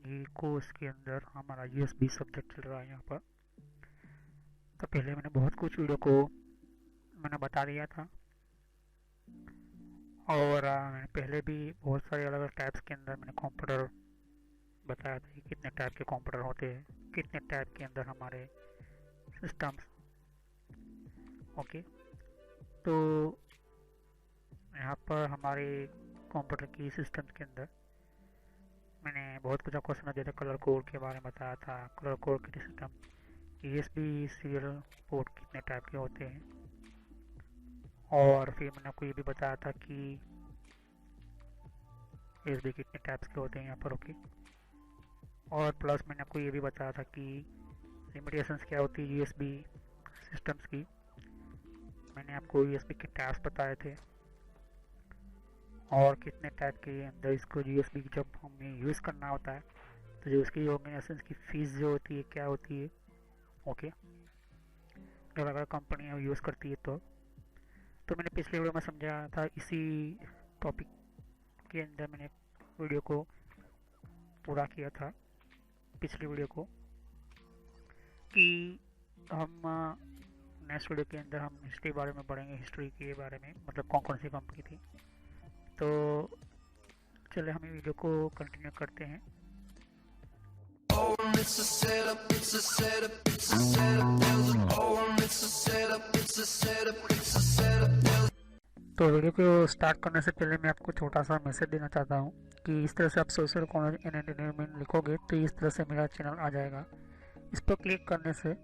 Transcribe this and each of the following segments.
ये कोर्स के अंदर हमारा यूएसबी सब्जेक्ट चल रहा है यहाँ पर। तो पहले मैंने बहुत कुछ वीडियो को मैंने बता दिया था, और मैंने पहले भी बहुत सारे अलग अलग टाइप्स के अंदर मैंने कंप्यूटर बताया था कि कितने टाइप के कंप्यूटर होते हैं, कितने टाइप के अंदर हमारे सिस्टम्स। ओके, तो यहाँ पर हमारे कंप्यूटर की सिस्टम के अंदर मैंने बहुत कुछ आपको समझ दिया था। कलर कोड के बारे में बताया था, कलर कोड के सिस्टम, यूएसबी सीरियल पोर्ट कितने टाइप के होते हैं, और फिर मैंने आपको ये भी बताया था कि यूएसबी कितने टाइप्स के होते हैं यहाँ पर। ओके, और प्लस मैंने आपको ये भी बताया था कि लिमिटेशंस क्या होती है यूएसबी सिस्टम्स की। मैंने आपको यूएसबी के टाइप्स बताए थे, और कितने टाइप के अंदर इसको यूएसबी जब हमें यूज़ करना होता है तो जो उसकी ऑर्गेनाइजेशन की फ़ीस जो होती है क्या होती है। ओके, जो अलग अलग कंपनियाँ यूज़ करती है। तो मैंने पिछले वीडियो में समझाया था, इसी टॉपिक के अंदर मैंने वीडियो को पूरा किया था पिछली वीडियो को, कि हम नेक्स्ट वीडियो के अंदर हम हिस्ट्री बारे में पढ़ेंगे, हिस्ट्री के बारे में, मतलब कौन कौन सी कंपनी थी। तो चले हम वीडियो को कंटिन्यू करते हैं। तो वीडियो को स्टार्ट करने से पहले मैं आपको छोटा सा मैसेज देना चाहता हूँ कि इस तरह से आप सोशल कॉलेज एंड एंटरटेनमेंट लिखोगे तो इस तरह से मेरा चैनल आ जाएगा। इस पर क्लिक करने से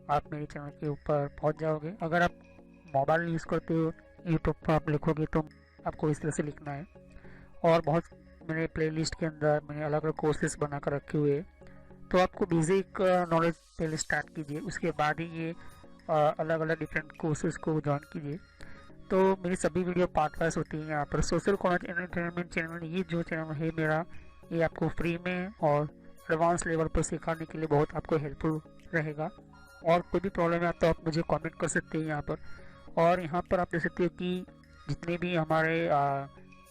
आप मेरे चैनल के ऊपर पहुँच जाओगे। अगर आप मोबाइल यूज़ करते हो, यूट्यूब पर आप लिखोगे तो आपको इस तरह से लिखना है। और बहुत मेरे प्लेलिस्ट के अंदर मैंने अलग अलग कोर्सेज बना कर रखे हुए, तो आपको बेसिक नॉलेज पहले स्टार्ट कीजिए, उसके बाद ही ये अलग अलग डिफरेंट कोर्सेज को ज्वाइन कीजिए। तो मेरी सभी वीडियो पार्ट वाइज होती है यहाँ पर। Social college and entertainment channel, ये जो चैनल है मेरा, ये आपको फ्री में और एडवांस लेवल पर सिखाने के लिए बहुत आपको हेल्पफुल रहेगा। और कोई भी प्रॉब्लम है तो आप मुझे कमेंट कर सकते हैं यहाँ पर। और यहाँ पर आप देख सकते हो कि जितने भी हमारे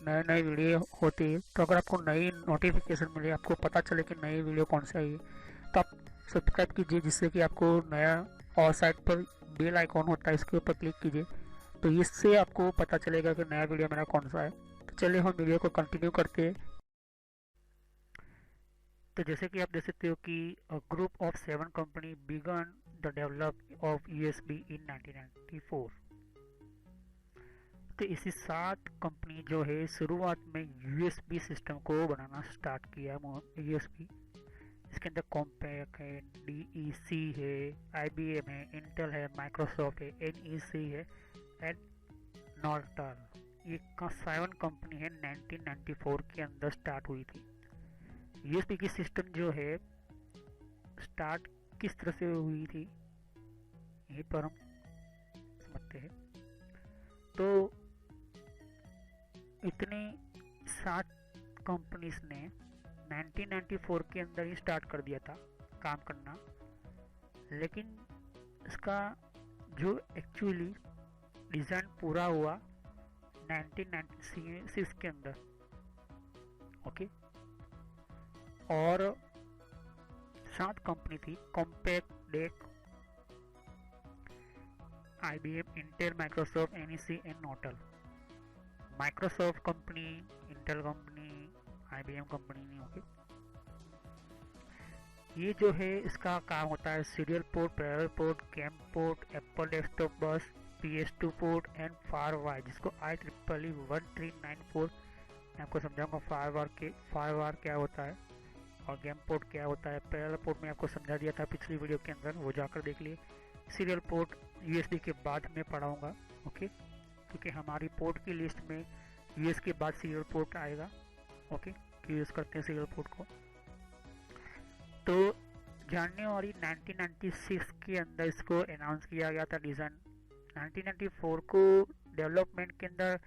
नए नए वीडियो होते हैं, तो अगर आपको नई नोटिफिकेशन मिले, आपको पता चले कि नई वीडियो कौन सी आई है, तो आप सब्सक्राइब कीजिए, जिससे कि आपको नया, और साइड पर बेल आइकॉन होता है, इसके ऊपर क्लिक कीजिए, तो इससे आपको पता चलेगा कि नया वीडियो मेरा कौन सा है। तो चलिए हम वीडियो को कंटिन्यू करते हैं। तो जैसे कि आप देख सकते हो कि group of 7 company began the develop of USB in 1994। तो इसी 7 कंपनी जो है शुरुआत में यूएसबी सिस्टम को बनाना स्टार्ट किया। यूएसबी, इसके अंदर कॉम्पैक है, डीईसी है, आईबीएम है, इंटेल है, माइक्रोसॉफ्ट है, एनईसी है एंड नॉर्टल। ये 7 कंपनी है 1994 के अंदर स्टार्ट हुई थी। यूएसबी की सिस्टम जो है स्टार्ट किस तरह से हुई थी, यहीं पर हम समझते हैं। तो इतनी 7 कंपनीज ने 1994 के अंदर ही स्टार्ट कर दिया था काम करना, लेकिन इसका जो एक्चुअली डिज़ाइन पूरा हुआ 1996 के अंदर। ओके, और 7 कंपनी थी, Compaq, DEC, IBM, Intel, Microsoft, NEC and Nortel. Microsoft company, Intel company, IBM company नहीं। ओके, ये जो है इसका काम होता है serial port, parallel port, game port, Apple desktop bus, PS2 port and FireWire, जिसको IEEE 1394 मैं आपको समझाऊंगा। फायरवायर क्या होता है और गेम पोर्ट क्या होता है। पैरेलल पोर्ट में आपको समझा दिया था पिछली वीडियो के अंदर, वो जाकर देख लिए। सीरियल पोर्ट यूएसबी के बाद में पढ़ाऊंगा। ओके, क्योंकि हमारी पोर्ट की लिस्ट में यूएस के बाद सीरियल पोर्ट आएगा। ओके, यूज़ करते हैं सीरियल पोर्ट को। तो जनवरी 1996 के अंदर इसको अनाउंस किया गया था डिज़ाइन। 1994 को डेवलपमेंट के अंदर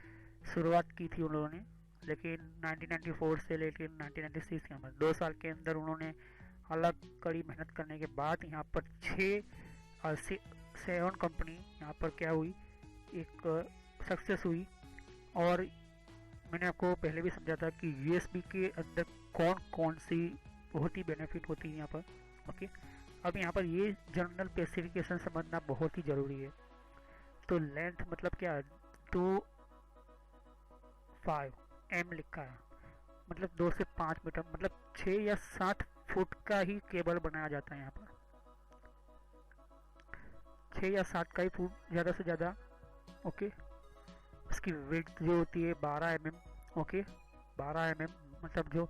शुरुआत की थी उन्होंने, लेकिन 1994 से लेकर 1996 के अंदर 2 साल के अंदर उन्होंने अलग कड़ी मेहनत करने के बाद यहाँ पर 7 कंपनी यहाँ पर क्या हुई, एक सक्सेस हुई। और मैंने आपको पहले भी समझा था कि यूएसबी के अंदर कौन कौन सी बहुत ही बेनिफिट होती है यहाँ पर। ओके, अब यहाँ पर ये जनरल स्पेसिफिकेशन समझना बहुत ही ज़रूरी है। तो लेंथ मतलब क्या है, 2.5 m लिखा है, मतलब 2 से 5 मीटर, मतलब 6 या 7 फुट का ही केबल बनाया जाता है यहाँ पर। 6 या 7 का ही फुट ज़्यादा से ज़्यादा। ओके, इसकी विड्थ जो होती है 12 mm। ओके, 12 mm मतलब जो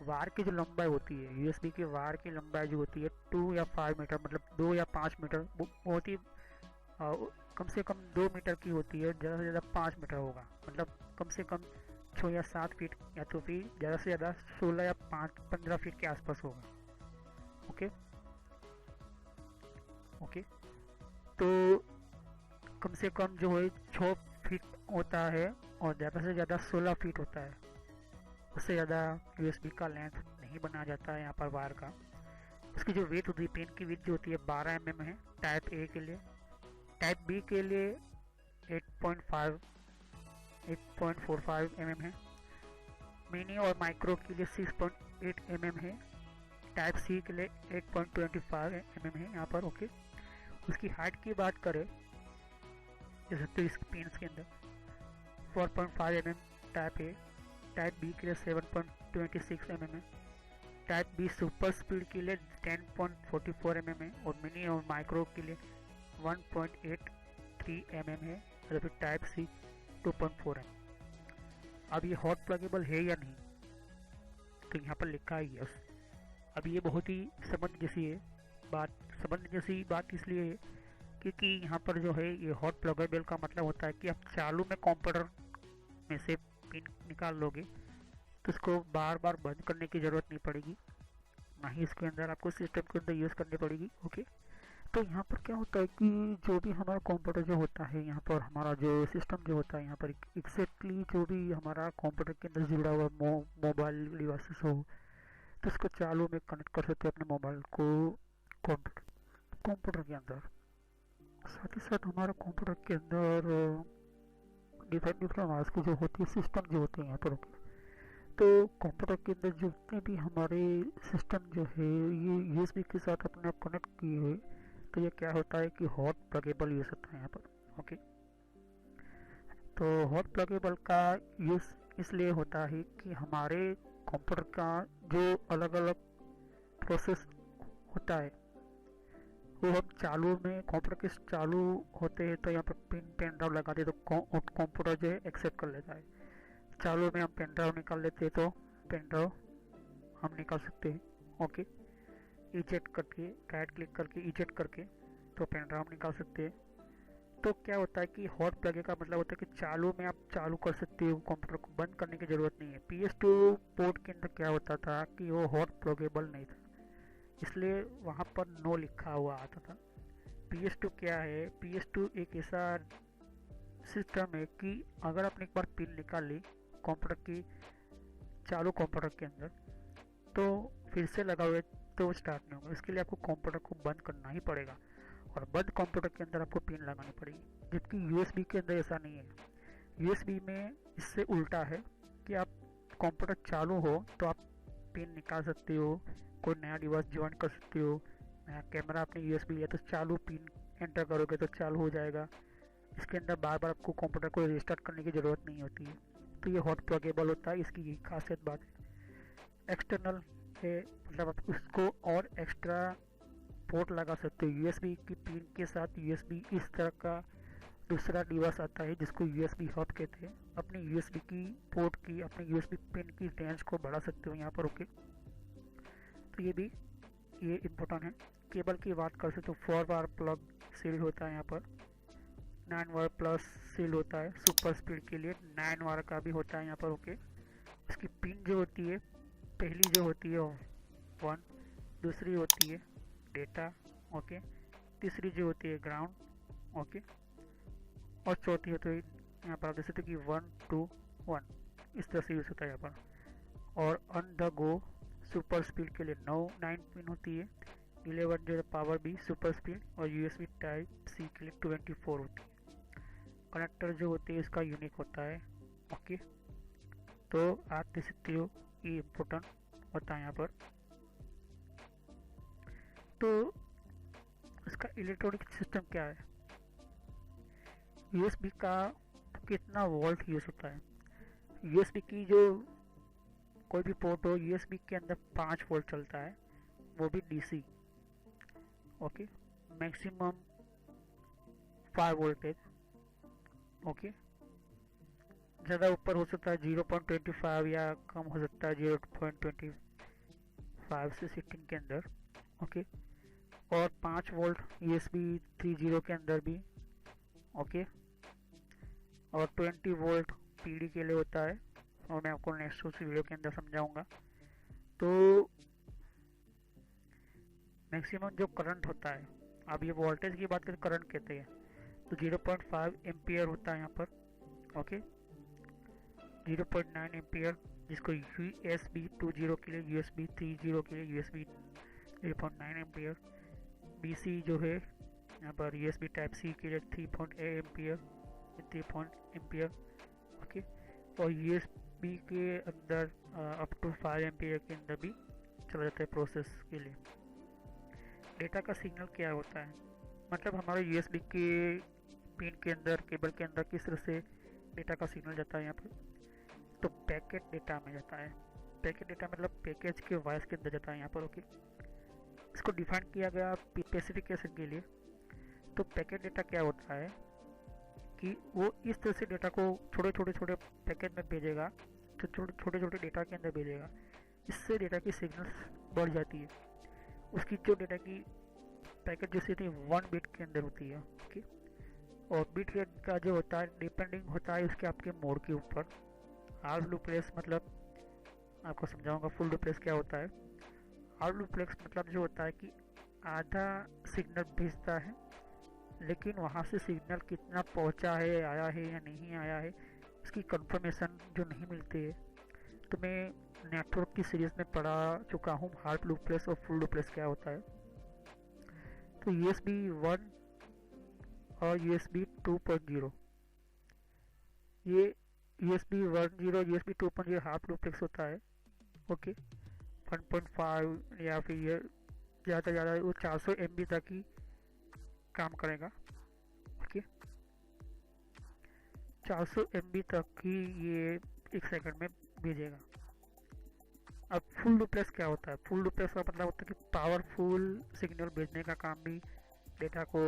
वायर की जो लंबाई होती है, यूएसबी के वायर की लंबाई जो होती है 2 या 5 मीटर, मतलब 2 या 5 मीटर, बहुत ही कम से कम 2 मीटर की होती है, ज़्यादा से ज़्यादा 5 मीटर होगा, मतलब कम से कम 6 या 7 फीट, या तो फिर ज़्यादा से ज़्यादा 16 या 15 फीट के आसपास होगा। ओके ओके, तो कम से कम जो है 6 फीट होता है और ज़्यादा से ज़्यादा 16 फीट होता है। उससे ज़्यादा यूएसबी का लेंथ नहीं बनाया जाता है यहाँ पर वायर का। उसकी जो वेट होती है, पेन की वेट जो होती है 12 mm है टाइप ए के लिए। टाइप बी के लिए 8.45 mm है। मिनी और माइक्रो के लिए 6.8 mm है। टाइप सी के लिए 8.25 mm है यहाँ पर। ओके, उसकी हाइट की बात करें जैसे तो इस पेन्स के अंदर 4.5 mm type A. Type B के लिए 7.26 mm है। टाइप बी सुपर स्पीड के लिए 10.44 mm है और मिनी और माइक्रो के लिए 1.83 mm है, और फिर टाइप सी 2.4 mm। अब ये हॉट प्लगेबल है या नहीं, तो यहाँ पर लिखा है यस। अब ये बहुत ही समझ जैसी बात इसलिए है क्योंकि यहाँ पर जो है ये हॉट प्लगेबल का मतलब होता है कि आप चालू में कंप्यूटर में से पिन निकाल लोगे तो इसको बार बार बंद करने की ज़रूरत नहीं पड़ेगी, ना ही इसके अंदर आपको सिस्टम के अंदर यूज़ करनी पड़ेगी। ओके, तो यहाँ पर क्या होता है कि जो भी हमारा कंप्यूटर जो होता है, यहाँ पर हमारा जो सिस्टम जो होता है, यहाँ पर एक्जैक्टली जो भी हमारा कंप्यूटर के अंदर जुड़ा हुआ मोबाइल डिवाइसेस हो, तो इसको चालू में कनेक्ट कर सकते हैं अपने मोबाइल को कंप्यूटर के अंदर। साथ ही साथ हमारा कंप्यूटर के अंदर डिफरेंट आवाज़ की जो होती है सिस्टम जो होते हैं यहाँ पर। तो कंप्यूटर के अंदर जितने भी हमारे सिस्टम जो है ये यूएसबी के साथ अपने आप कनेक्ट किए हुए, तो ये क्या होता है कि हॉट प्लगेबल यूज़ होता है यहाँ पर। ओके, तो हॉट प्लगेबल का यूज़ इसलिए होता है कि हमारे कंप्यूटर का जो अलग अलग प्रोसेस होता है वो हम चालू में कंप्यूटर के चालू होते हैं तो यहाँ पर पेन ड्राइव लगा दे तो कंप्यूटर जो है एक्सेप्ट कर लेता है। चालू में हम पेन ड्राइव निकाल लेते हैं तो पेन ड्राइव हम निकाल सकते हैं। ओके, इजेक्ट करके राइट क्लिक करके इजेक्ट करके तो पेन ड्राइव निकाल सकते हैं। तो क्या होता है कि हॉट प्लग का मतलब होता है कि चालू में आप चालू कर सकते हो, कंप्यूटर को बंद करने की ज़रूरत नहीं है। PS2 पोर्ट के अंदर क्या होता था कि वो हॉट प्लगेबल नहीं था, इसलिए वहाँ पर नो लिखा हुआ आता था। PS2 क्या है, PS2 एक ऐसा सिस्टम है कि अगर आपने एक बार पिन निकाल ली कंप्यूटर की चालू कंप्यूटर के अंदर तो फिर से लगा हुआ तो स्टार्ट नहीं होगा। इसके लिए आपको कंप्यूटर को बंद करना ही पड़ेगा और बंद कंप्यूटर के अंदर आपको पिन लगानी पड़ेगी, जबकि यूएसबी के अंदर ऐसा नहीं है। यूएसबी में इससे उल्टा है कि आप कंप्यूटर चालू हो तो आप पिन निकाल सकते हो, कोई नया डिवाइस ज्वाइन कर सकते हो, नया कैमरा आपने यूएसबी लिया तो चालू पिन एंटर करोगे तो चालू हो जाएगा। इसके अंदर बार बार आपको कंप्यूटर को रिस्टार्ट करने की ज़रूरत नहीं होती है। तो ये हॉट प्लगेबल होता है, इसकी यही खासियत बात है। एक्सटर्नल है, मतलब आप उसको और एक्स्ट्रा पोर्ट लगा सकते हो। यूएसबी की पिन के साथ यूएसबी इस तरह का दूसरा डिवाइस आता है जिसको यूएसबी हब कहते हैं। अपनी यूएसबी की पोर्ट की, अपने यूएसबी पिन की रेंज को बढ़ा सकते हो यहाँ पर। ओके, तो ये इम्पोर्टेंट है। केबल की बात कर सकते हो, 4 वायर प्लग सील होता है यहाँ पर, 9 वायर प्लस सील होता है। सुपर स्पीड के लिए 9 वायर का भी होता है यहाँ पर। ओके, इसकी पिन जो होती है, पहली जो होती है 1, दूसरी होती है डेटा, ओके, तीसरी जो होती है ग्राउंड, ओके, और चौथी होती है यहाँ पर आप देख सकते हो कि 1 2 1 इस तरह से यूज़ होता है यहाँ पर। और on the go super speed के लिए 9 पिन होती है, 11 जो है पावर बी सुपर स्पीड, और यूएसबी टाइप सी के लिए 24 होती है। कनेक्टर जो होते हैं इसका यूनिक होता है। ओके, तो आप देख सकते हो ये इम्पोर्टेंट होता है यहाँ पर। तो इसका इलेक्ट्रॉनिक सिस्टम क्या है, यूएसबी का कितना वोल्ट यूज होता है। यूएसबी की जो कोई भी पोर्ट हो, यूएसबी के अंदर 5 वोल्ट चलता है, वो भी DC. Okay, maximum 5 voltage. Okay, ज़्यादा ऊपर हो सकता है 0.25 या कम हो सकता है 0.25 से 16 के अंदर। ओके, और 5 वोल्ट USB 3.0 के अंदर भी। ओके, और 20 वोल्ट PD के लिए होता है, और मैं आपको नेक्स्ट उस वीडियो के अंदर समझाऊंगा। तो मैक्सिमम जो करंट होता है, अब ये वोल्टेज की बात करें, करंट कहते हैं, तो 0.5 एम्पियर होता है यहाँ पर। ओके, 0.9 एम्पियर, जिसको USB 2.0 के लिए, USB 3.0 के लिए USB 0.9 एम्पियर। BC जो है यहाँ पर USB टाइप C के लिए 3.8 एम्पियर, 3 एम्पियर। ओके, और USB के अंदर अप टू 5 एम्पियर के अंदर भी चला जाता है प्रोसेस के लिए। डेटा का सिग्नल क्या होता है, मतलब हमारे USB के पिन के अंदर, केबल के अंदर किस तरह से डेटा का सिग्नल जाता है यहाँ पर, तो पैकेट डेटा में जाता है। पैकेट डेटा मतलब पैकेज के वॉइस के अंदर जाता है यहाँ पर। ओके, इसको डिफाइन किया गया स्पेसिफिकेशन के लिए। तो पैकेट डेटा क्या होता है कि वो इस तरह से डेटा को छोटे छोटे पैकेट में भेजेगा, तो छोटे छोटे डेटा के अंदर भेजेगा। इससे डेटा की सिग्नल्स बढ़ जाती है। उसकी जो डेटा की पैकेट जैसे होती है 1 बिट के अंदर होती है। ओके, और बिट का जो होता है डिपेंडिंग होता है उसके आपके मोड के ऊपर। हाफ डुप्लेक्स मतलब आपको समझाऊंगा फुल डुप्लेक्स क्या होता है। हाफ डुप्लेक्स मतलब जो होता है कि आधा सिग्नल भेजता है, लेकिन वहाँ से सिग्नल कितना पहुँचा है, आया है या नहीं आया है, उसकी कंफर्मेशन जो नहीं मिलती है। तो मैं नेटवर्क की सीरीज में पढ़ा चुका हूँ हाफ डुप्लेक्स और फुल डुप्लेक्स क्या होता है। तो USB 1 और USB 2.0, ये USB 1.0 USB 2.0 हाफ डुप्लेक्स होता है। ओके, 1.5 या फिर ये ज़्यादा ज़्यादा वो 400 MB तक ही काम करेगा। ओके, 400 MB तक ही ये 1 सेकंड में भेजेगा। अब फुल डुप्लेक्स क्या होता है, फुल डुप्लेक्स का मतलब होता है कि पावरफुल सिग्नल भेजने का काम भी, डेटा को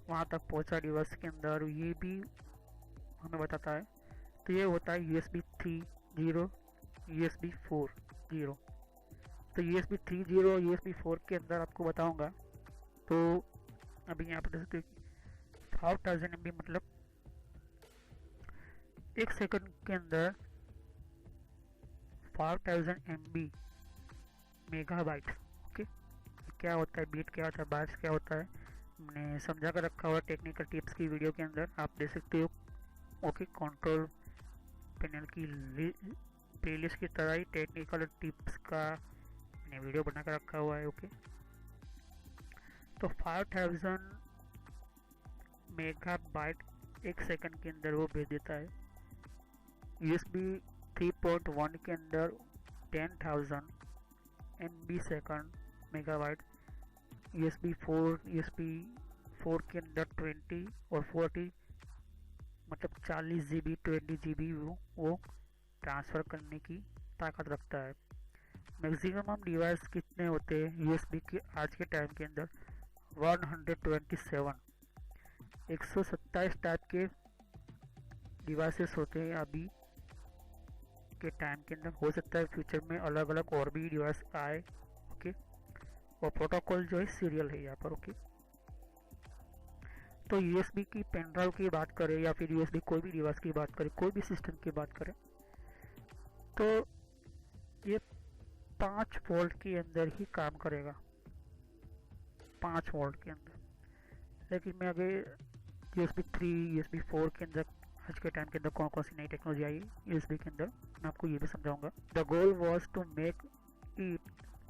वहाँ तक पहुँचा डिवाइस के अंदर, ये भी हमें बताता है। तो ये होता है USB 3.0 USB 4.0। तो USB 3.0 और USB 4 के अंदर आपको बताऊंगा। तो अभी यहाँ पर देख सकते 5000 MB मतलब 1 सेकंड के अंदर 5000 MB मेगाबाइट। ओके, क्या होता है बीट, क्या होता है बाइट्स, क्या होता है, मैंने समझा कर रखा हुआ टेक्निकल टिप्स की वीडियो के अंदर, आप देख सकते हो। ओके, कंट्रोल पैनल की प्लेलिस्ट की तरह ही टेक्निकल टिप्स का मैंने वीडियो बना कर रखा हुआ है। ओके, तो 5000 मेगाबाइट 1 सेकंड के अंदर वो भेज देता है। USB 3.1 के अंदर 10,000 MB सेकंड मेगाबाइट। USB 4 के अंदर 20 और 40 मतलब 40 GB 20 GB वो ट्रांसफ़र करने की ताकत रखता है। मैक्सिमम डिवाइस कितने होते हैं USB के आज के टाइम के अंदर, 127 127 टाइप के डिवाइसेस होते हैं अभी के टाइम के अंदर। हो सकता है फ्यूचर में अलग अलग और भी डिवाइस आए। ओके, और प्रोटोकॉल जो है सीरियल है यहाँ पर। ओके, तो USB की पेन ड्राइव की बात करें या फिर USB कोई भी डिवाइस की बात करें, कोई भी सिस्टम की बात करें, तो ये 5 वोल्ट के अंदर ही काम करेगा, 5 वोल्ट के अंदर। लेकिन मैं आगे USB 3 USB 4 के अंदर आज के टाइम के अंदर कौन कौन सी नई टेक्नोलॉजी आई USB के अंदर, मैं आपको ये भी समझाऊंगा। The goal was to make it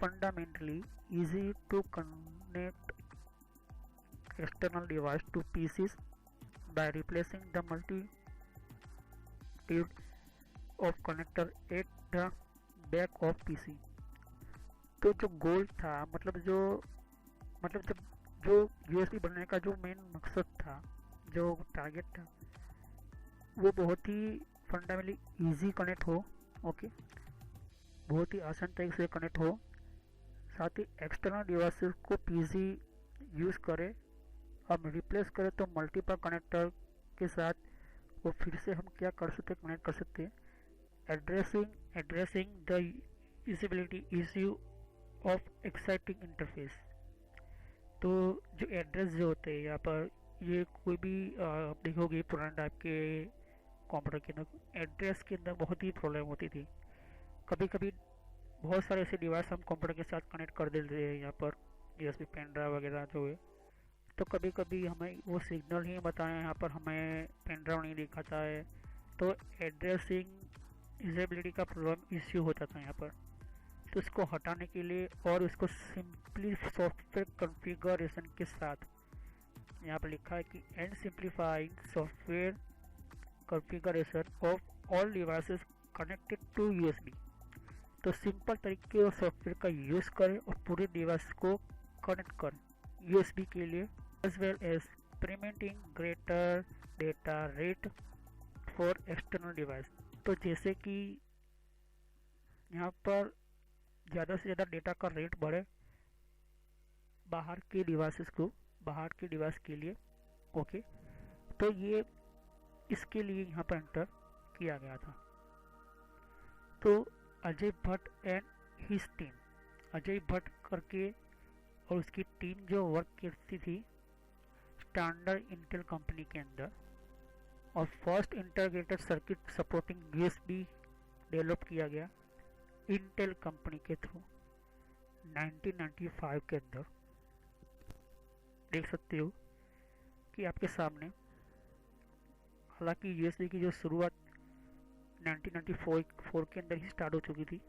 fundamentally easy to connect external device to PCs by replacing the multitude of connector at the back of PC। तो तो जो गोल था, मतलब जब जो यूएसबी बनने का जो मेन मकसद था, जो टारगेट था, वो बहुत ही फंडामेंटली इजी कनेक्ट हो। ओके, बहुत ही आसान तरीके से कनेक्ट हो, साथ ही एक्सटर्नल डिवाइसेस को पीसी यूज़ करे। अब रिप्लेस करें तो मल्टीपल कनेक्टर के साथ वो फिर से हम क्या कर सकते, कनेक्ट कर सकते हैं। Addressing the usability issue of exciting interface. तो जो एड्रेस जो होते हैं यहाँ पर, ये कोई भी आप देखोगे पुराने टाइप के कंप्यूटर के अंदर एड्रेस के अंदर बहुत ही प्रॉब्लम होती थी। कभी कभी बहुत सारे ऐसे डिवाइस हम कंप्यूटर के साथ कनेक्ट कर देते हैं यहाँ पर, यूएसबी पेन ड्राइव वगैरह जो है, तो कभी कभी हमें वो सिग्नल ही बताएं, यहाँ पर हमें पेन ड्राइव नहीं दिखाता है, तो एड्रेसिंग यूजेबिलिटी का प्रॉब्लम इश्यू होता था यहाँ पर। तो इसको हटाने के लिए और इसको सिंपली सॉफ्टवेयर कॉन्फ़िगरेशन के साथ यहाँ पर लिखा है कि and simplifying software configuration of all devices connected to USB. तो सिंपल तरीके और सॉफ्टवेयर का यूज़ करें और पूरे डिवाइस को कनेक्ट करें यूएसबी के लिए, as well as preventing greater data rate for external device. तो जैसे कि यहाँ पर ज़्यादा से ज़्यादा डेटा का रेट बढ़े बाहर के डिवाइस के लिए। ओके, तो ये इसके लिए यहाँ पर एंटर किया गया था। तो Ajay Bhatt and his team, Ajay Bhatt करके और उसकी टीम जो वर्क करती थी स्टैंडर्ड इंटेल कंपनी के अंदर, और first integrated circuit supporting USB develop किया गया इंटेल कंपनी के थ्रू 1995 के अंदर। देख सकते हो कि आपके सामने, हालांकि यूएसबी की जो शुरुआत 1994 के अंदर ही स्टार्ट हो चुकी थी,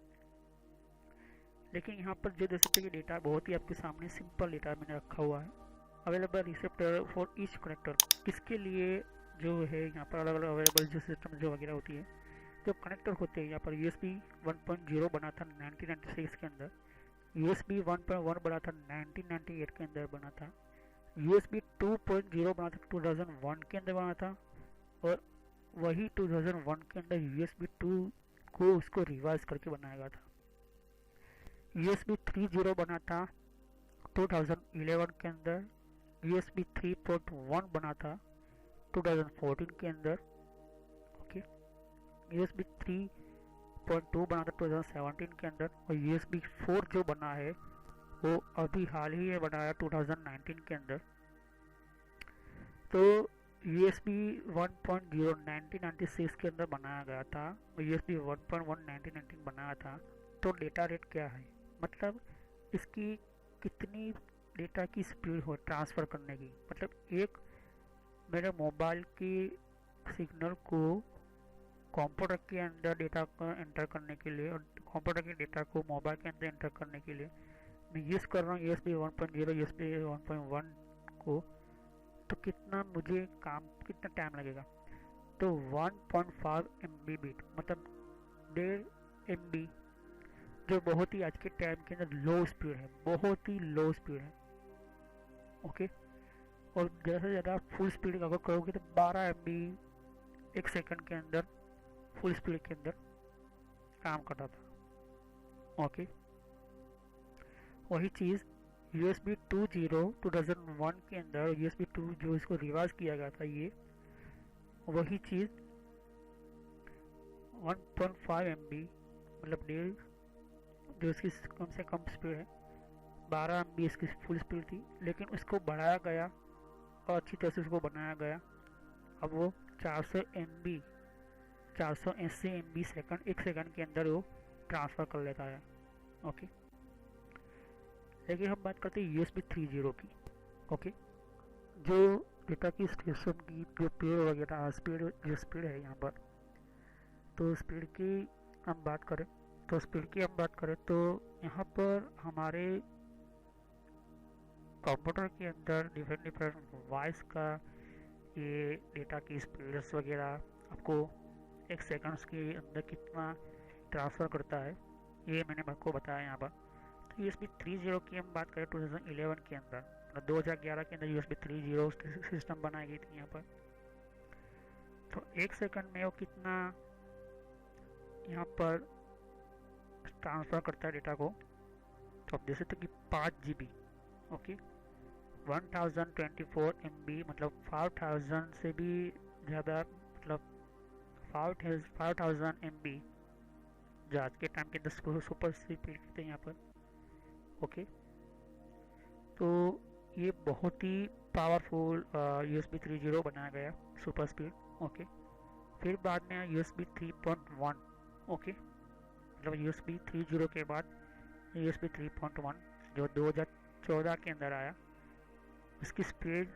लेकिन यहाँ पर जो देख सकते हैं कि डेटा बहुत ही आपके सामने सिंपल डेटा मैंने रखा हुआ है। Available receptor for each connector, किसके लिए जो है यहाँ पर अलग अलग अवेलेबल जो सिस्टम जो वगैरह होती है, जो कनेक्टर होते हैं यहाँ पर यूएसबी 1.0 बना था 1996 के अंदर, यूएसबी 1.1 बना था 1998 के अंदर बना था, यूएसबी 2.0 बना था 2001 के अंदर बना था, और वही 2001 के अंदर यूएसबी 2 को उसको रिवाइज करके बनाया गया था। यूएसबी 3.0 बना था 2011 के अंदर, यूएसबी 3.1 बना था 2014 के अंदर। ओके, यूएसबी 3.2 बना था 2017 के अंदर, और यूएसबी 4 जो बना है वो अभी हाल ही में बनाया 2019 के अंदर। तो यूएसबी 1.0 1996 के अंदर बनाया गया था, और यूएसबी 1.1 1919 बनाया था। तो डेटा रेट क्या है, मतलब इसकी कितनी डेटा की स्पीड हो ट्रांसफ़र करने की, मतलब एक मेरे मोबाइल की सिग्नल को कंप्यूटर के अंदर डेटा को एंटर करने के लिए, और कंप्यूटर के डेटा को मोबाइल के अंदर एंटर करने के लिए मैं यूज़ कर रहा हूँ यूएसबी 1.0 यूएसबी 1.1 को, तो कितना टाइम लगेगा। तो 1.5 MB बीट, मतलब 1.5 MB, जो बहुत ही आज के टाइम के अंदर लो स्पीड है, बहुत ही लो स्पीड है। ओके, और ज़्यादा से ज़्यादा फुल स्पीड अगर करोगे तो 12 MB एक सेकंड के अंदर फुल स्पीड के अंदर काम करता था। ओके, वही चीज़ USB 2.0 2001 के अंदर, USB 2 जो इसको रिवाइज किया गया था, ये वही चीज़ 1.5 MB, मतलब 1.5, जो इसकी कम से कम स्पीड है, 12 MB इसकी फुल स्पीड थी, लेकिन उसको बढ़ाया गया और अच्छी तरह से उसको बनाया गया। अब वो 480 MB सेकंड, एक सेकंड के अंदर वो ट्रांसफ़र कर लेता है। ओके, लेकिन हम बात करते हैं USB 3.0 की। ओके, जो डेटा की स्टेशन की जो पेड़ वगैरह स्पीड है यहाँ पर, तो स्पीड की हम बात करें तो यहाँ पर हमारे कंप्यूटर के अंदर डिफरेंट वॉइस का ये डेटा की स्पीड्स वगैरह आपको एक सेकंड्स के अंदर कितना ट्रांसफ़र करता है, ये मैंने आपको बताया यहाँ पर। USB 3.0 की हम बात करें 2011 के अंदर, मतलब 2011 के अंदर USB 3.0 सिस्टम बनाई गई थी यहाँ पर। तो 1 सेकंड में वो कितना यहाँ पर ट्रांसफ़र करता है डेटा को, तो आप देख सकते कि 5 GB, ओके, 1024 MB, मतलब 5000 से भी ज़्यादा, मतलब 5000 MB जो आज के टाइम के अंदर सुपर स्पीड कहते हैं यहाँ पर, ओके। तो ये बहुत ही पावरफुल USB 3.0 बनाया गया, सुपर स्पीड, ओके। फिर बाद में आया USB 3.1, ओके, मतलब USB 3.0 के बाद USB 3.1 जो 2014 के अंदर आया। इसकी स्पीड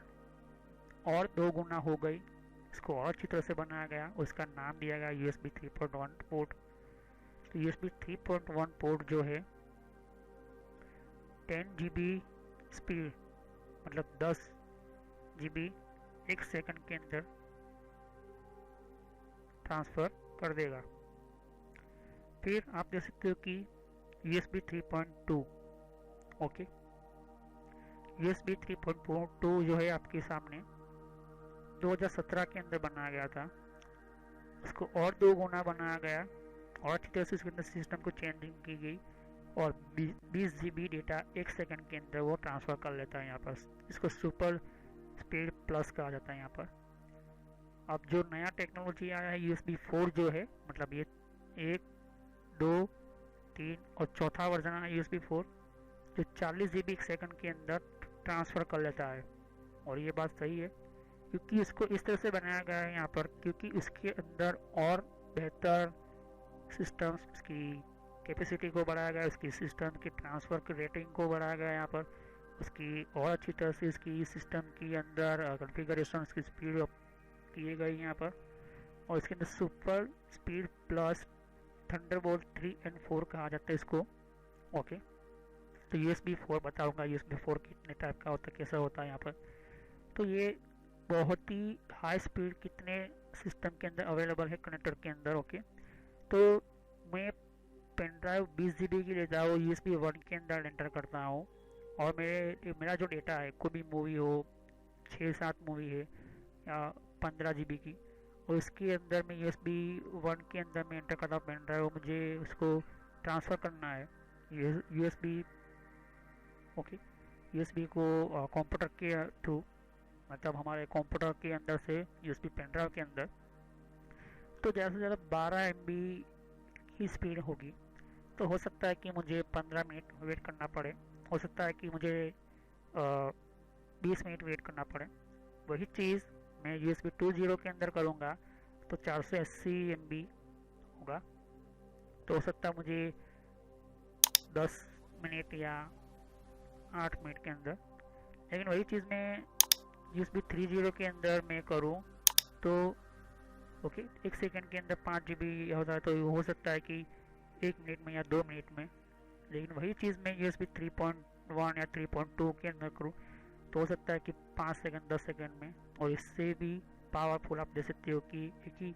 और 2 गुना हो गई, इसको और अच्छी तरह से बनाया गया, उसका नाम दिया गया USB 3.1 पोर्ट। तो USB 3.1 पोर्ट जो है 10 GB स्पीड, मतलब 10 GB 1 सेकंड के अंदर ट्रांसफ़र कर देगा। फिर आप देख सकते हो कि USB 3.2, ओके, USB 3.2 जो है आपके सामने 2017 के अंदर बनाया गया था। इसको और 2 गुना बनाया गया और अच्छी तरह से इसके अंदर सिस्टम को चेंजिंग की गई और 20 GB डेटा 1 सेकंड के अंदर वो ट्रांसफ़र कर लेता है यहाँ पर। इसको सुपर स्पीड प्लस कहा जाता है यहाँ पर। अब जो नया टेक्नोलॉजी आया है USB 4 जो है, मतलब ये 1, 2, 3 और चौथा वर्जन है USB 4 जो 40 GB 1 सेकंड के अंदर ट्रांसफ़र कर लेता है। और ये बात सही है क्योंकि इसको इस तरह से बनाया गया है यहाँ पर, क्योंकि इसके अंदर और बेहतर सिस्टम्स, इसकी कैपेसिटी को बढ़ाया गया, उसकी सिस्टम की ट्रांसफ़र की रेटिंग को बढ़ाया गया यहाँ पर, उसकी और अच्छी तरह से इसकी सिस्टम के अंदर कॉन्फ़िगरेशन की स्पीड किए गए यहाँ पर। और इसके अंदर सुपर स्पीड प्लस थंडरबोल्ट 3 और 4 कहा जाता है इसको, ओके। तो USB 4 बताऊँगा USB 4 कितने टाइप का होता है, कैसा होता है यहाँ पर। तो ये बहुत ही हाई स्पीड कितने सिस्टम के अंदर अवेलेबल है कनेक्टर के अंदर, ओके। तो मैं पेन ड्राइव 20 GB की लेता हूँ, USB 1 के अंदर एंटर करता हूँ और मेरा जो डेटा है, कोई भी मूवी हो, 6-7 मूवी है या 15 GB की, और इसके अंदर मैं USB 1 के अंदर मैं एंटर करता हूँ पेन ड्राइव, मुझे उसको ट्रांसफ़र करना है USB, ओके, USB को कंप्यूटर के थ्रू, मतलब हमारे कंप्यूटर के अंदर से USB पेन ड्राइव के अंदर। तो ज़्यादा से ज़्यादा 12 MB की स्पीड होगी। तो हो सकता है कि मुझे 15 मिनट वेट करना पड़े, हो सकता है कि मुझे 20 मिनट वेट करना पड़े। वही चीज़ मैं USB 2.0 के अंदर करूँगा तो 480 MB होगा, तो हो सकता है मुझे 10 मिनट या 8 मिनट के अंदर। लेकिन वही चीज़ मैं USB 3.0 के अंदर मैं करूँ तो ओके 1 सेकंड के अंदर 5 GB होता है, तो हो सकता है कि 1 मिनट में या 2 मिनट में। लेकिन वही चीज़ मैं USB 3.1 या 3.2 के अंदर करूँ तो हो सकता है कि 5 सेकंड 10 सेकंड में। और इससे भी पावरफुल आप देख सकते हो कि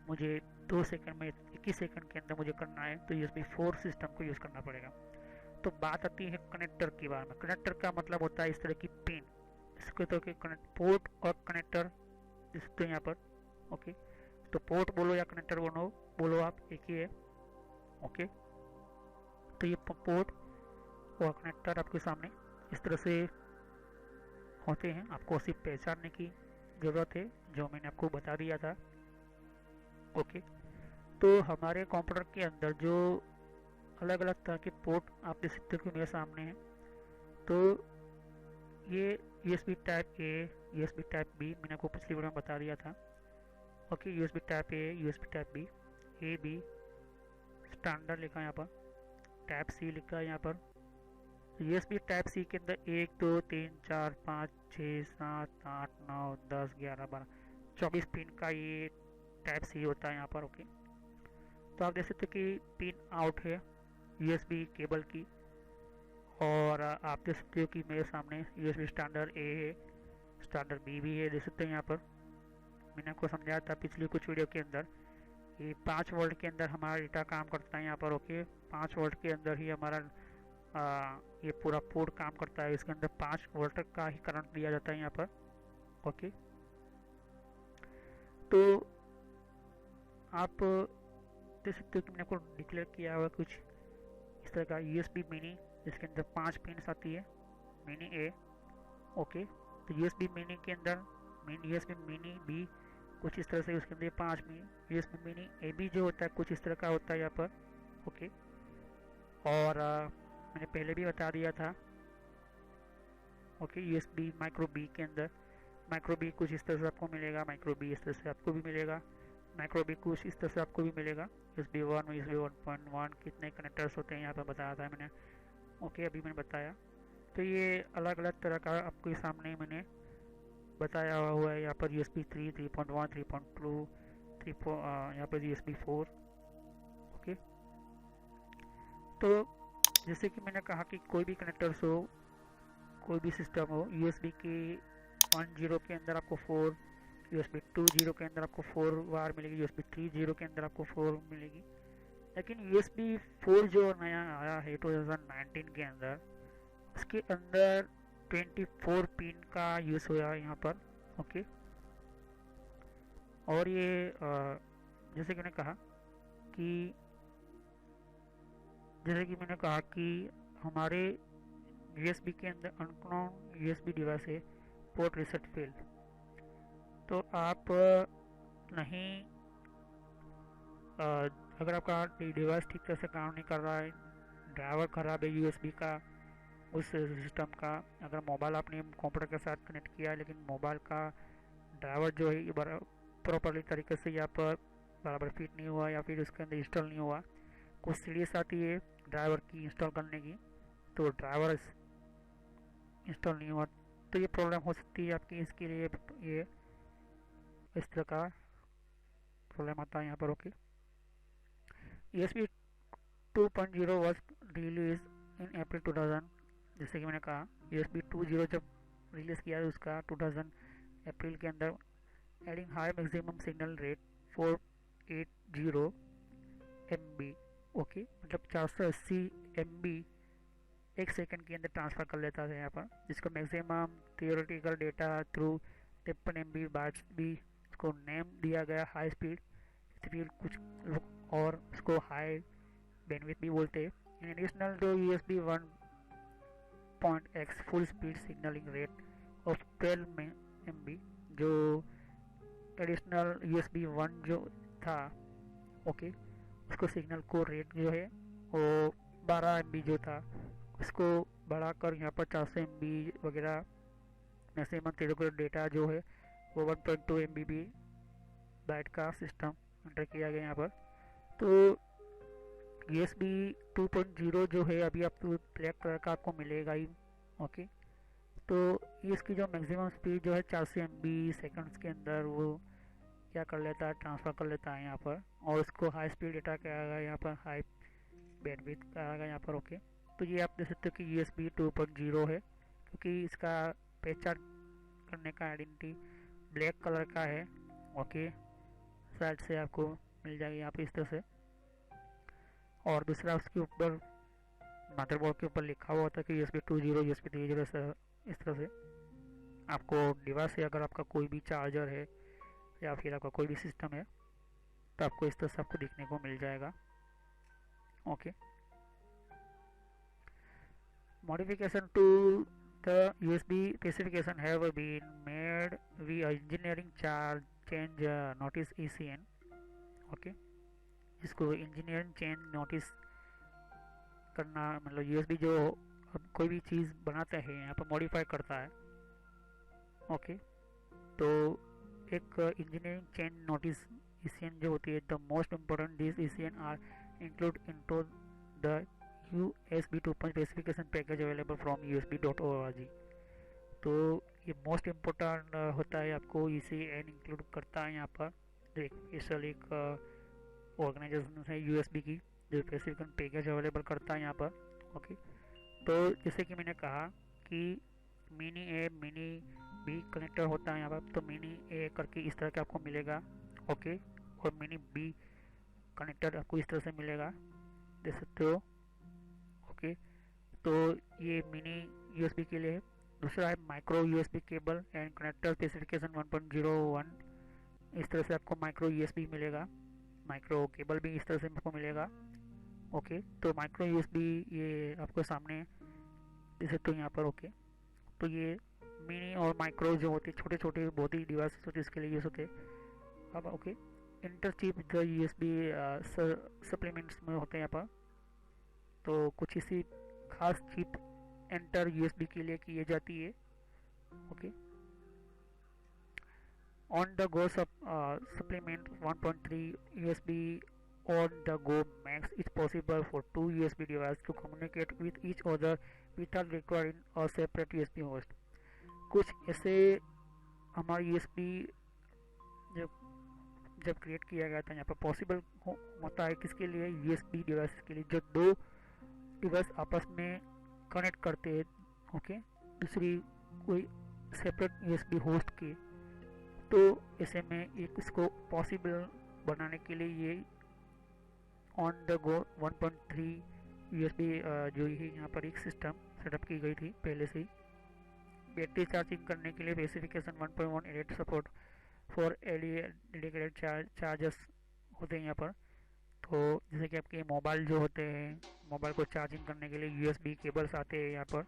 मुझे 2 सेकंड में 21 सेकंड के अंदर मुझे करना है, तो USB 4 सिस्टम को यूज़ करना पड़ेगा। तो बात आती है कनेक्टर के बारे में। कनेक्टर का मतलब होता है इस तरह की पिन, इसको तो कनेक्ट पोर्ट और कनेक्टर देख सकते हो यहाँ पर, ओके। तो पोर्ट बोलो या कनेक्टर बोलो आप, एक ही है, ओके। तो ये पोर्ट और कनेक्टर आपके सामने इस तरह से होते हैं, आपको सिर्फ पहचानने की ज़रूरत है जो मैंने आपको बता दिया था, ओके। तो हमारे कंप्यूटर के अंदर जो अलग अलग तरह के पोर्ट आप देख सकते हो कि मेरे सामने हैं। तो ये USB type A, USB type B मैंने आपको पिछली वीडियो में बता दिया था, okay. USB type A, USB type B, A B standard लिखा है यहाँ पर, टाइप C लिखा है यहाँ पर। USB टाइप C के अंदर 1 2 3 4 5 6 7 8 9 10 11 12 24 पिन का ये टाइप C होता है यहाँ पर, ओके। तो आप देख सकते हो कि पिन आउट है USB केबल की, और आप देख सकते हो कि मेरे सामने USB स्टैंडर्ड A है, स्टैंडर्ड B भी है, देख सकते हैं यहाँ पर। मैंने आपको समझाया था पिछली कुछ वीडियो के अंदर कि 5 वोल्ट के अंदर हमारा डेटा काम करता है यहाँ पर, ओके। 5 वोल्ट के अंदर ही हमारा ये पूरा पोर्ट काम करता है। इसके अंदर 5 वोल्ट का ही करंट दिया जाता है यहाँ पर। ओके, तो आप देख सकते हो कि मैंने आपको डिक्लेयर किया हुआ कुछ इस तरह का USB मिनी, जिसके अंदर 5 पिन्स आती है, मिनी ए। ओके, तो USB मिनी के अंदर USB मिनी बी कुछ इस तरह से, उसके अंदर 5 mini USB mini A B जो होता है कुछ इस तरह का होता है यहाँ पर। ओके, और मैंने पहले भी बता दिया था। ओके, USB माइक्रो बी के अंदर माइक्रो बी कुछ इस तरह से आपको मिलेगा, माइक्रो बी इस तरह से आपको भी मिलेगा, माइक्रो बी कुछ इस तरह से आपको भी मिलेगा। USB 1 USB 1.1 कितने कनेक्टर्स होते हैं यहाँ पर बताया था मैंने। ओके, अभी मैंने बताया। तो ये अलग अलग तरह का आपके सामने मैंने बताया हुआ है। यहाँ पर USB 3, 3.1, 3.2, यहाँ पर USB 4। ओके, तो जैसे कि मैंने कहा कि कोई भी कनेक्टर्स हो, कोई भी सिस्टम हो, USB के 10 के अंदर आपको 4, USB 20 के अंदर आपको 4 वार मिलेगी, USB 30 के अंदर आपको 4 मिलेगी। लेकिन USB 4 जो नया आया है 2019 के अंदर, उसके अंदर 24 पिन का यूज़ हुआ है यहाँ पर। ओके, और ये जैसे कि मैंने कहा कि हमारे USB के अंदर अनकॉन USB डिवाइस है पोर्ट रीसेट फेल। तो आप नहीं अगर आपका डिवाइस ठीक तरह से काम नहीं कर रहा है, ड्राइवर ख़राब है USB का उस सिस्टम का, अगर मोबाइल आपने कंप्यूटर के साथ कनेक्ट किया है लेकिन मोबाइल का ड्राइवर जो है प्रॉपरली तरीके से यहाँ पर बराबर फिट नहीं हुआ या फिर उसके अंदर इंस्टॉल नहीं हुआ, कुछ सीरीज आती है ड्राइवर की इंस्टॉल करने की, तो ड्राइवर इंस्टॉल नहीं हुआ, तो ये प्रॉब्लम हो सकती है आपकी। इसके लिए ये इस तरह का प्रॉब्लम आता है यहाँ पर। Okay, USB 2.0 was released in April 2000। जैसे कि मैंने कहा USB 2.0 जब रिलीज़ किया है उसका 2000 अप्रैल के अंदर, adding high maximum signal rate 480 MB। Okay, मतलब 480 MB एक सेकंड के अंदर ट्रांसफ़र कर लेता है यहाँ पर, जिसको maximum theoretical data through 53 MB bytes भी इसको नेम दिया गया, हाई स्पीड कुछ और इसको हाई बैंडविड्थ भी बोलते हैं। एडिशनल जो USB 1.x full speed signalling rate of 12 MB, जो एडिशनल USB 1 जो था, ओके, उसको सिग्नल को रेट जो है वो 12 MB जो था उसको बढ़ाकर यहाँ पर 400 MB वगैरह मैक्सिमम थियोरेटिकल डेटा जो है वो 1.2 MB बाइट का सिस्टम एंटर किया गया यहाँ पर। तो USB 2.0 जो है अभी आपको ब्लैक कलर का आपको मिलेगा ही। ओके, तो इसकी जो मैक्सिमम स्पीड जो है 400 MB सेकंड्स के अंदर वो क्या कर लेता है, ट्रांसफ़र कर लेता है यहाँ पर, और उसको हाई स्पीड डेटा क्या आएगा यहाँ पर, हाई बैंडविड्थ का आएगा यहाँ पर। ओके, तो ये आप देख सकते हो कि USB 2.0 है, क्योंकि इसका पहचान करने का आइडेंटिटी ब्लैक कलर का है। ओके, साइड से आपको मिल जाएगी यहाँ पे इस तरह से, और दूसरा उसके ऊपर मदरबोर्ड के ऊपर लिखा हुआ होता है कि USB 2.0 USB 3.0 इस तरह से आपको डिवाइस है, अगर आपका कोई भी चार्जर है या फिर आपका कोई भी सिस्टम है तो आपको इस तरह से आपको दिखने को मिल जाएगा। Okay, modification to the USB specification have been made via engineering change notice ECN। Okay, इसको इंजीनियरिंग चेंज नोटिस करना मतलब USB जो अब कोई भी चीज़ बनाता है यहाँ पर मॉडिफाई करता है। ओके, तो एक इंजीनियरिंग चेंज नोटिस ECN जो होती है, the most important this ECN are include into the USB 2.0 specification package available from USB.org। तो ये मोस्ट इम्पोर्टेंट होता है, आपको ECN इंक्लूड करता है यहाँ पर। एक स्पेशल एक ऑर्गेनाइजेशन है USB की जो स्पेसिफिकेशन पैकेज अवेलेबल करता है यहाँ पर। ओके, तो जैसे कि मैंने कहा कि मिनी ए मिनी बी कनेक्टर होता है यहाँ पर, तो मिनी ए करके इस तरह का आपको मिलेगा। ओके, और मिनी बी कनेक्टर आपको इस तरह से मिलेगा, देख सकते हो। ओके, तो ये मिनी यूएसबी के लिए है। दूसरा है micro USB cable and connector specification 1.01। इस तरह से आपको माइक्रो यूएसबी मिलेगा, माइक्रो केबल भी इस तरह से आपको मिलेगा। ओके, तो माइक्रो यूएसबी ये आपको सामने जैसे तो यहाँ पर ओके, तो ये मिनी और माइक्रो जो होते छोटे छोटे बहुत ही डिवाइस होते इसके लिए यूज़ होते हैं। अब ओके, इंटरचिप जो यूएसबी सप्लीमेंट्स में होते हैं यहाँ पर, तो कुछ इसी खास चिप एंटर यूएसबी के लिए की जाती है। Okay, on the go supplement 1.3 USB on the go makes it possible for two USB devices to communicate with each other without requiring a separate USB host। कुछ ऐसे हमारा USB जब create किया गया था यहाँ पर पॉसिबल होता है किसके लिए, USB डिवाइस के लिए जो दो डिवाइस आपस में कनेक्ट करते हैं। ओके, दूसरी कोई सेपरेट USB होस्ट के, तो ऐसे में एक इसको पॉसिबल बनाने के लिए ये ऑन द गो 1.3 USB जो है यहाँ पर एक सिस्टम सेटअप की गई थी पहले से ही। बैटरी चार्जिंग करने के लिए specification 1.18 support for dedicated chargers होते हैं यहाँ पर। तो जैसे कि आपके मोबाइल जो होते हैं, मोबाइल को चार्जिंग करने के लिए USB केबल्स आते हैं यहाँ पर।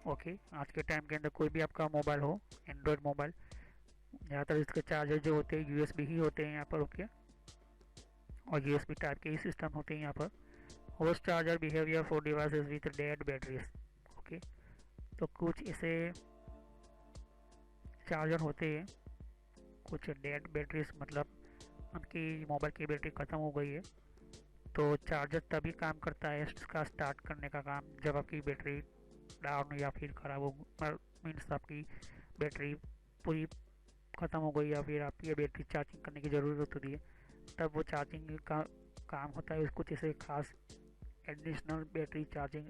ओके, आज के टाइम के अंदर कोई भी आपका मोबाइल हो, एंड्रॉयड मोबाइल, ज़्यादातर इसके चार्जर जो होते हैं USB ही होते हैं यहाँ पर। ओके, और USB टाइप के ही सिस्टम होते हैं यहाँ पर। Host charger behaviour for devices with dead batteries. Okay, तो कुछ ऐसे चार्जर होते हैं, कुछ डेड बैटरीज मतलब आपकी मोबाइल की बैटरी ख़त्म हो गई है, तो चार्जर तभी काम करता है इसका स्टार्ट करने का काम जब आपकी बैटरी डाउन या फिर ख़राब हो, मीन्स आपकी बैटरी पूरी ख़त्म हो गई या फिर आपकी बैटरी चार्जिंग करने की ज़रूरत होती है, तब वो चार्जिंग का काम होता है। कुछ ऐसे खास एडिशनल बैटरी चार्जिंग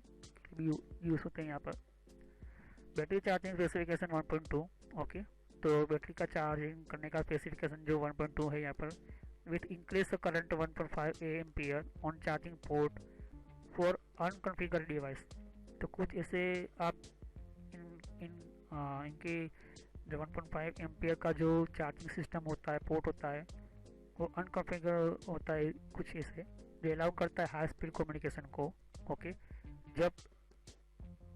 भी यूज़ होते हैं यहाँ पर। Battery charging specification 1.2। ओके, तो बैटरी का चार्जिंग करने का स्पेसिफिकेशन जो 1.2 है यहाँ पर, with increase current 1.5 ampere on charging port for unconfigure device. तो कुछ ऐसे आप इनके जो 1.5 एम्पियर का जो चार्जिंग सिस्टम होता है, पोर्ट होता है, वो अनकॉन्फिगर होता है कुछ ऐसे, जो अलाउ करता है हाई स्पीड कम्युनिकेशन को। ओके, जब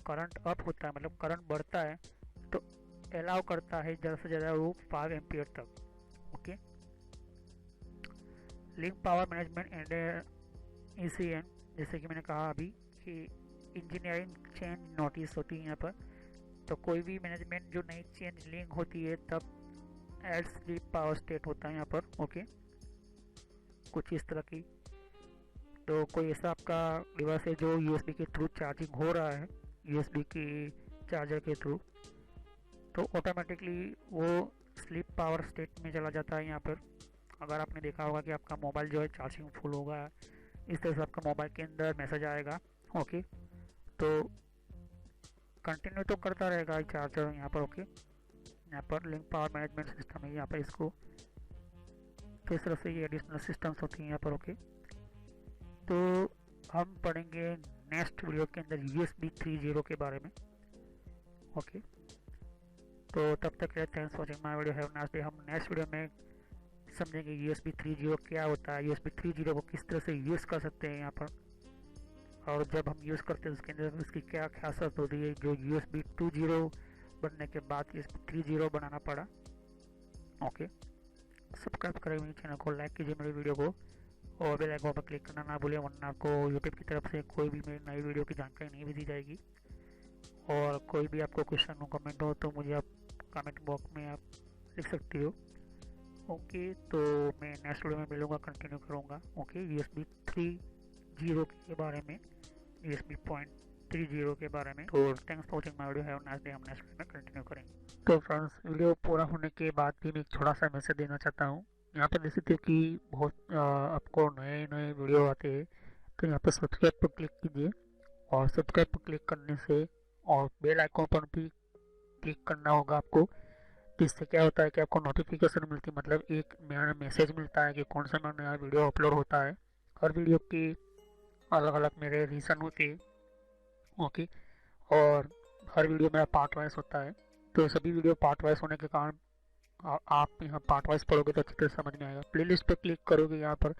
करंट अप होता है मतलब करंट बढ़ता है तो अलाउ करता है ज़्यादा से ज़्यादा वो 5 एम्पियर तक। Okay, link power management and ECN, जैसे कि मैंने कहा अभी कि इंजीनियरिंग चेंज नोटिस होती है यहाँ पर, तो कोई भी मैनेजमेंट जो नई चेंज लिंक होती है तब एड स्लीप पावर स्टेट होता है यहाँ पर। ओके, कुछ इस तरह की, तो कोई ऐसा आपका डिवाइस है जो USB के थ्रू चार्जिंग हो रहा है, USB की चार्जर के थ्रू, तो ऑटोमेटिकली वो स्लीप पावर स्टेट में चला जाता है यहाँ पर। अगर आपने देखा होगा कि आपका मोबाइल जो है चार्जिंग फुल होगा, इस तरह से आपका मोबाइल के अंदर मैसेज आएगा। ओके, तो कंटिन्यू तो करता रहेगा चार्जर यहाँ पर। ओके, यहाँ पर लिंक पावर मैनेजमेंट सिस्टम है यहाँ पर इसको, तो इस तरह से ये एडिशनल सिस्टम्स होती हैं यहाँ पर। ओके, तो हम पढ़ेंगे नेक्स्ट वीडियो के अंदर USB 3.0 के बारे में। ओके, तो तब तक के लिए thanks for watching my video, have nice day. हम नेक्स्ट वीडियो में समझेंगे USB 3.0 क्या होता है, USB 3.0 को किस तरह से यूज़ कर सकते हैं यहाँ पर, और जब हम यूज़ करते हैं उसके अंदर उसकी क्या खासियत होती है जो USB 2.0 बनने के बाद USB 3.0 बनाना पड़ा। ओके, सब्सक्राइब करें मेरे चैनल को, लाइक कीजिए मेरी वीडियो को, और बेल आइकन पर क्लिक करना ना भूलें, वरना आपको यूट्यूब की तरफ से कोई भी मेरी नई वीडियो की जानकारी नहीं भी दी जाएगी। और कोई भी आपको क्वेश्चन हो, कमेंट हो, तो मुझे आप कमेंट बॉक्स में आप लिख सकती हो। ओके, तो मैं नेक्स्ट वीडियो में मिलूँगा, कंटिन्यू करूँगा। ओके, USB 3.0 के बारे में, USB 0.30 के बारे में। तो thanks for watching my video, have nice day. हम नेक्स्ट वीडियो में कंटिन्यू करेंगे। तो फ्रेंड्स, वीडियो पूरा होने के बाद भी मैं थोड़ा सा मैसेज देना चाहता हूँ। यहाँ पर देख सकते हो कि बहुत आपको नए नए वीडियो आते हैं, तो यहाँ पर सब्सक्राइब पर क्लिक कीजिए, और सब्सक्राइब पर क्लिक करने से और बेल आइकन पर भी क्लिक करना होगा आपको। तो इससे क्या होता है कि आपको नोटिफिकेशन मिलती है, मतलब एक नया मैसेज मिलता है कि कौन सा नया वीडियो अपलोड होता है। हर वीडियो की अलग अलग मेरे रीज़न होते हैं। ओके, और हर वीडियो मेरा पार्ट वाइज होता है, तो सभी वीडियो पार्ट वाइज होने के कारण आप यहाँ पार्ट वाइज पढ़ोगे तो अच्छी तरह समझ में आएगा। प्लेलिस्ट पर क्लिक करोगे यहाँ पर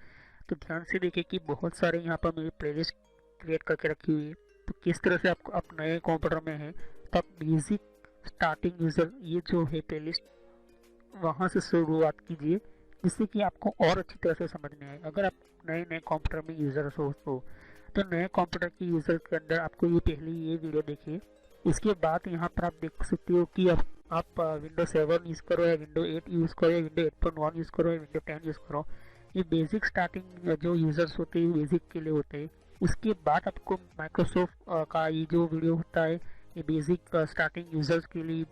तो ध्यान से देखिए कि बहुत सारे यहाँ पर मेरी प्लेलिस्ट क्रिएट करके रखी हुई है। तो किस तरह से आपको आप नए कंप्यूटर में हैं तो आप बेसिक स्टार्टिंग यूज़र ये जो है प्लेलिस्ट वहाँ से शुरुआत कीजिए, जिससे कि आपको और अच्छी तरह से समझ में आए। अगर आप नए नए कंप्यूटर में यूज़र हो तो नए कंप्यूटर के यूज़र के अंदर आपको ये पहले ये वीडियो देखिए। इसके बाद यहाँ पर आप देख सकते हो कि आप विंडो 7 यूज़ करो या विंडो 8 यूज़ करो या विंडो 8.1 यूज़ करो या विंडो 10 यूज़ करो। ये बेसिक स्टार्टिंग जो यूज़र्स होते हैं बेसिक के लिए होते हैं। उसके बाद आपको माइक्रोसॉफ्ट का ये जो वीडियो होता है ये बेसिक स्टार्टिंग यूज़र्स के लिए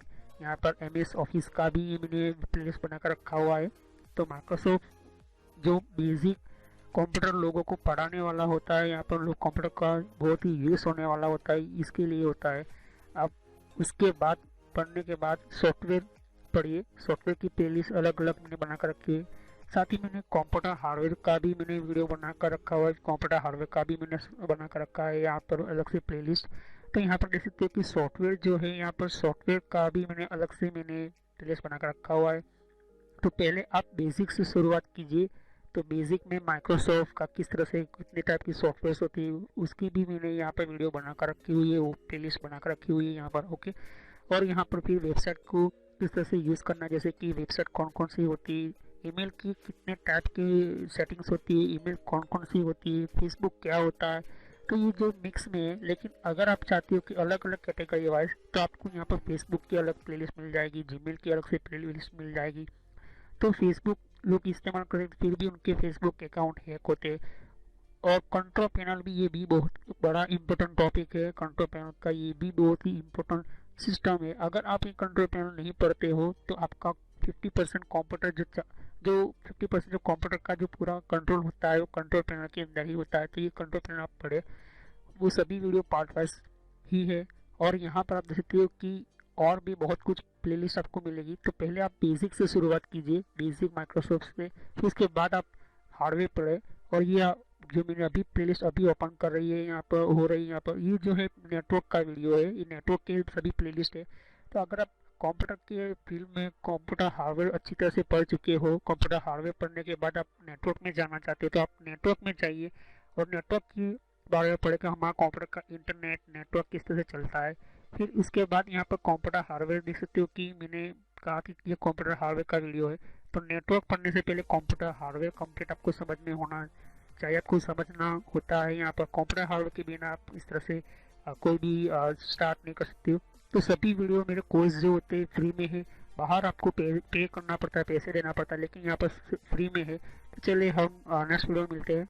यहाँ पर MS ऑफिस का भी मैंने प्लेलिस्ट बनाकर रखा हुआ है। तो माइक्रोसॉफ्ट जो बेसिक कंप्यूटर लोगों को पढ़ाने वाला होता है, यहाँ पर लोग कंप्यूटर का बहुत ही यूज़ होने वाला होता है, इसके लिए होता है। अब उसके बाद पढ़ने के बाद सॉफ्टवेयर पढ़िए। सॉफ्टवेयर की प्लेलिस्ट अलग अलग मैंने बना कर रखी है। साथ ही मैंने कंप्यूटर हार्डवेयर का भी मैंने वीडियो बना कर रखा हुआ है। कंप्यूटर हार्डवेयर का भी मैंने बना कर रखा है यहाँ पर अलग से प्लेलिस्ट। तो यहाँ पर देख सकते हो कि सॉफ्टवेयर जो है यहाँ पर सॉफ्टवेयर का भी मैंने अलग से प्लेलिस्ट बना कर रखा हुआ है। तो पहले आप बेसिक से शुरुआत कीजिए। तो बेसिक में माइक्रोसॉफ्ट का किस तरह से कितने टाइप की सॉफ्टवेयर होती है उसकी भी मैंने यहाँ पर वीडियो बनाकर रखी हुई है, वो प्लेलिस्ट बनाकर रखी हुई है यहाँ पर। ओके, और यहाँ पर फिर वेबसाइट को किस तरह से यूज़ करना, जैसे कि वेबसाइट कौन कौन सी होती है, ईमेल की कितने टाइप की सेटिंग्स होती है, ईमेल कौन कौन सी होती है, फेसबुक क्या होता है। तो ये जो मिक्स में है, लेकिन अगर आप चाहते हो कि अलग अलग कैटेगरी वाइज तो आपको यहाँ पर फेसबुक की अलग प्लेलिस्ट मिल जाएगी, जीमेल की अलग से प्लेलिस्ट मिल जाएगी। तो फेसबुक लोग इस्तेमाल करें फिर भी उनके फेसबुक अकाउंट हैक होते हैं। और कंट्रोल पैनल भी ये भी बहुत बड़ा इंपॉर्टेंट टॉपिक है। कंट्रोल पैनल का ये भी बहुत ही इम्पोर्टेंट सिस्टम है। अगर आप ये कंट्रोल पैनल नहीं पढ़ते हो तो आपका 50% कंप्यूटर जो 50% जो कंप्यूटर का जो पूरा कंट्रोल होता है वो कंट्रोल पैनल के अंदर ही होता है। तो ये कंट्रोल पैनल आप पढ़े, वो सभी वीडियो पार्ट वाइज ही है। और यहाँ पर आप देख सकते हो कि और भी बहुत कुछ प्लेलिस्ट आपको मिलेगी। तो पहले आप बेसिक से शुरुआत कीजिए, बेसिक माइक्रोसॉफ्ट से, फिर उसके बाद आप हार्डवेयर पढ़े। और ये जो मैंने अभी प्लेलिस्ट अभी ओपन कर रही है यहाँ पर हो रही है, यहाँ पर ये जो है नेटवर्क का वीडियो है, ये नेटवर्क के सभी प्लेलिस्ट है। तो अगर आप कंप्यूटर के फील्ड में कंप्यूटर हार्डवेयर अच्छी तरह से पढ़ चुके हो, कंप्यूटर हार्डवेयर पढ़ने के बाद आप नेटवर्क में जाना चाहते हो तो आप नेटवर्क में जाइए और नेटवर्क की बारे में पढ़े कि हमारा कंप्यूटर का इंटरनेट नेटवर्क किस तरह से चलता है। फिर उसके बाद यहाँ पर कंप्यूटर हार्डवेयर देख सकते हो कि मैंने कहा कि ये कंप्यूटर हार्डवेयर का वीडियो है। तो नेटवर्क पढ़ने से पहले कंप्यूटर हार्डवेयर कंप्लीट आपको समझ में होना चाहिए, आपको समझना होता है। यहाँ पर कंप्यूटर हार्डवेयर के बिना आप इस तरह से कोई भी स्टार्ट नहीं कर सकते हो। तो सभी वीडियो मेरे कोर्स जो होते हैं फ्री में है, बाहर आपको पे करना पड़ता है, पैसे देना पड़ता है, लेकिन यहाँ पर फ्री में है। तो चलिए हम नेक्स्ट वीडियो में मिलते हैं।